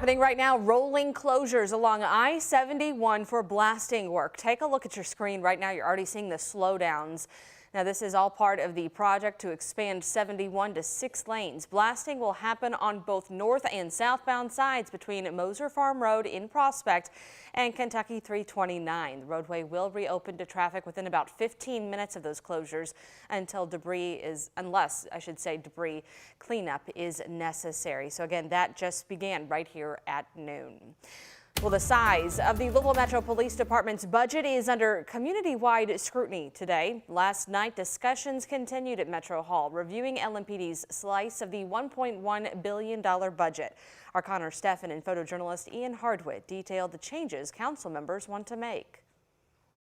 Happening right now, rolling closures along I-71 for blasting work. Take a look at your screen right now. You're already seeing the slowdowns. Now, this is all part of the project to expand 71 to 6 lanes. Blasting will happen on both north and southbound sides between Moser Farm Road in Prospect and Kentucky 329. The roadway will reopen to traffic within about 15 minutes of those closures unless debris cleanup is necessary. So again, that just began right here at noon. Well, the size of the Louisville Metro Police Department's budget is under community-wide scrutiny today. Last night, discussions continued at Metro Hall, reviewing LMPD's slice of the $1.1 billion budget. Our Connor Steffen and photojournalist Ian Hardwick detailed the changes council members want to make.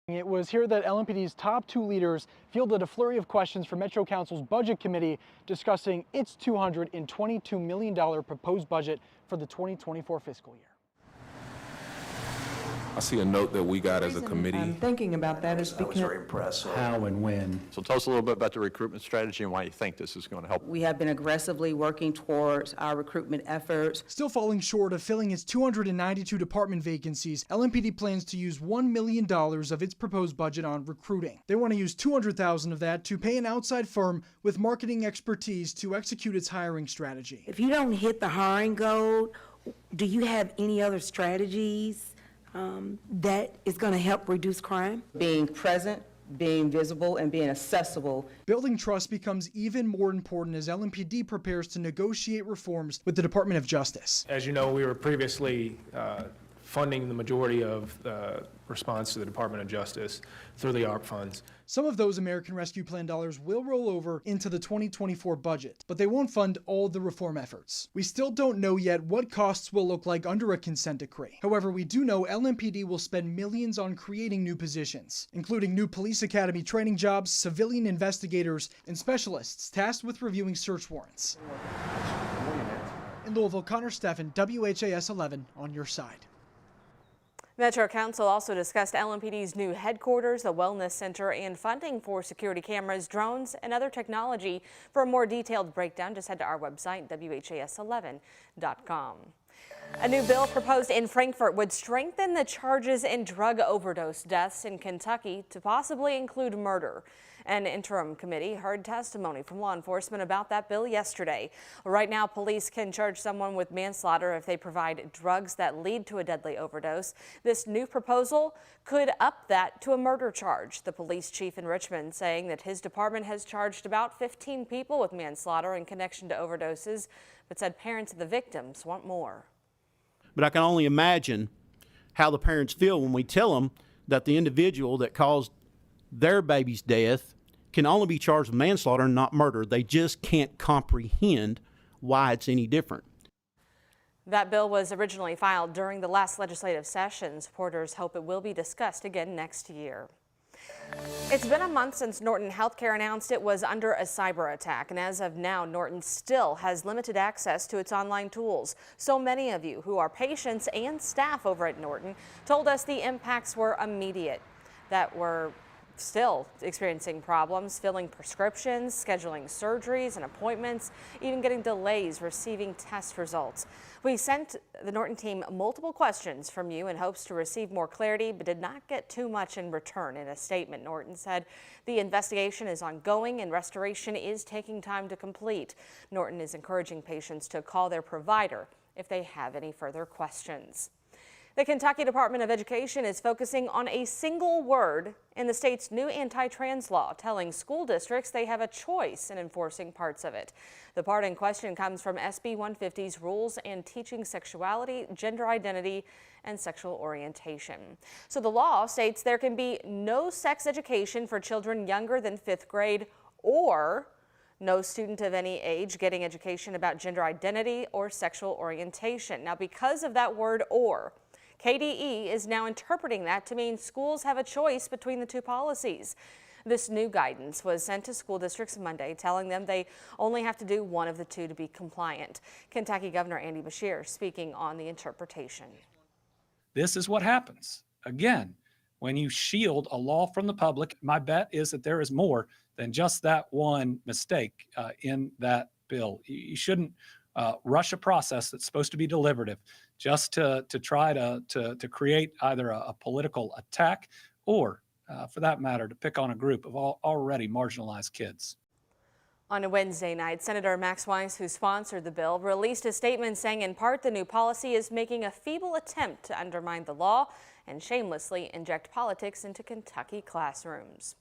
It was here that LMPD's top 2 leaders fielded a flurry of questions for Metro Council's Budget Committee discussing its $222 million proposed budget for the 2024 fiscal year. I see a note that we got as a committee. I'm thinking about that is because very impressed. How and when. So tell us a little bit about the recruitment strategy and why you think this is going to help. we have been aggressively working towards our recruitment efforts. Still falling short of filling its 292 department vacancies, LMPD plans to use $1 million of its proposed budget on recruiting. They want to use $200,000 of that to pay an outside firm with marketing expertise to execute its hiring strategy. If you don't hit the hiring goal, do you have any other strategies that is going to help reduce crime? Being present, being visible, and being accessible. Building trust becomes even more important as LMPD prepares to negotiate reforms with the Department of Justice. As you know, we were previously funding the majority of the response to the Department of Justice through the ARP funds. Some of those American Rescue Plan dollars will roll over into the 2024 budget, but they won't fund all the reform efforts. We still don't know yet what costs will look like under a consent decree. However, we do know LMPD will spend millions on creating new positions, including new police academy training jobs, civilian investigators, and specialists tasked with reviewing search warrants. In Louisville, Connor Steffen, WHAS11 on your side. Metro Council also discussed LMPD's new headquarters, the wellness center, and funding for security cameras, drones, and other technology. For a more detailed breakdown, just head to our website, WHAS11.com. A new bill proposed in Frankfort would strengthen the charges in drug overdose deaths in Kentucky to possibly include murder. An interim committee heard testimony from law enforcement about that bill yesterday. Right now, police can charge someone with manslaughter if they provide drugs that lead to a deadly overdose. This new proposal could up that to a murder charge. The police chief in Richmond saying that his department has charged about 15 people with manslaughter in connection to overdoses, but said parents of the victims want more. But I can only imagine how the parents feel when we tell them that the individual that caused their baby's death can only be charged with manslaughter and not murder. They just can't comprehend why it's any different. That bill was originally filed during the last legislative session. Supporters hope it will be discussed again next year. It's been a month since Norton Healthcare announced it was under a cyber attack, and as of now, Norton still has limited access to its online tools. So many of you who are patients and staff over at Norton told us the impacts were immediate, that were still experiencing problems filling prescriptions, scheduling surgeries and appointments, even getting delays receiving test results. We sent the Norton team multiple questions from you in hopes to receive more clarity, but did not get too much in return. In a statement, Norton said the investigation is ongoing and restoration is taking time to complete. Norton is encouraging patients to call their provider if they have any further questions. The Kentucky Department of Education is focusing on a single word in the state's new anti-trans law, telling school districts they have a choice in enforcing parts of it. The part in question comes from SB 150's rules and teaching sexuality, gender identity, and sexual orientation. So the law states there can be no sex education for children younger than 5th grade or no student of any age getting education about gender identity or sexual orientation. Now, because of that word "or," KDE is now interpreting that to mean schools have a choice between the two policies. This new guidance was sent to school districts Monday, telling them they only have to do one of the two to be compliant. Kentucky Governor Andy Beshear speaking on the interpretation. This is what happens. Again, when you shield a law from the public, my bet is that there is more than just that one mistake in that bill. You shouldn't rush a process that's supposed to be deliberative just to try to create either a political attack or, for that matter, to pick on a group of already marginalized kids. On a Wednesday night, Senator Max Weiss, who sponsored the bill, released a statement saying in part the new policy is making a feeble attempt to undermine the law and shamelessly inject politics into Kentucky classrooms.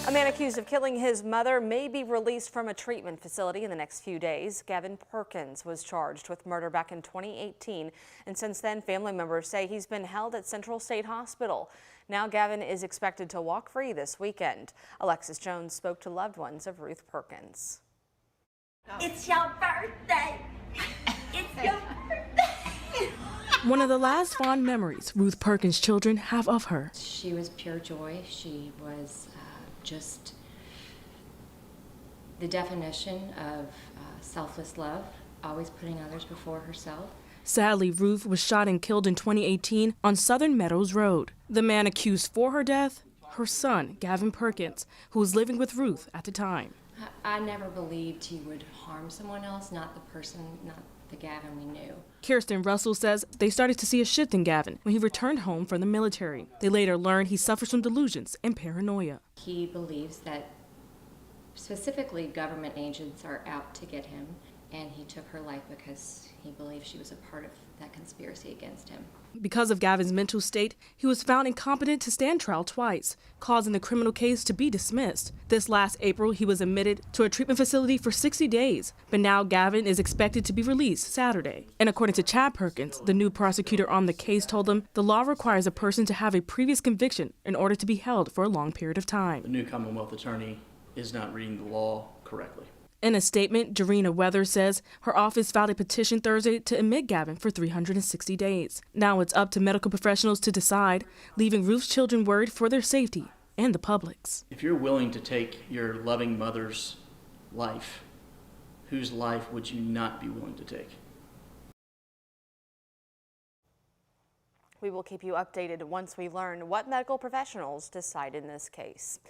A man accused of killing his mother may be released from a treatment facility in the next few days. Gavin Perkins was charged with murder back in 2018, and since then, family members say he's been held at Central State Hospital. Now Gavin is expected to walk free this weekend. Alexis Jones spoke to loved ones of Ruth Perkins. It's your birthday. It's your birthday. One of the last fond memories Ruth Perkins' children have of her. She was pure joy. She was just the definition of selfless love, always putting others before herself. Sadly, Ruth was shot and killed in 2018 on Southern Meadows Road. The man accused for her death, her son, Gavin Perkins, who was living with Ruth at the time. I never believed he would harm someone else, not the person, not the Gavin we knew. Kirsten Russell says they started to see a shift in Gavin when he returned home from the military. They later learned he suffers from delusions and paranoia. He believes that specifically government agents are out to get him, and he took her life because he believes she was a part of that conspiracy against him. Because of Gavin's mental state, he was found incompetent to stand trial twice, causing the criminal case to be dismissed. This last April, he was admitted to a treatment facility for 60 days, but now Gavin is expected to be released Saturday. And according to Chad Perkins, the new prosecutor on the case told him the law requires a person to have a previous conviction in order to be held for a long period of time. The new Commonwealth attorney is not reading the law correctly. In a statement, Jarena Weathers says her office filed a petition Thursday to admit Gavin for 360 days. Now it's up to medical professionals to decide, leaving Ruth's children worried for their safety and the public's. If you're willing to take your loving mother's life, whose life would you not be willing to take? We will keep you updated once we learn what medical professionals decide in this case.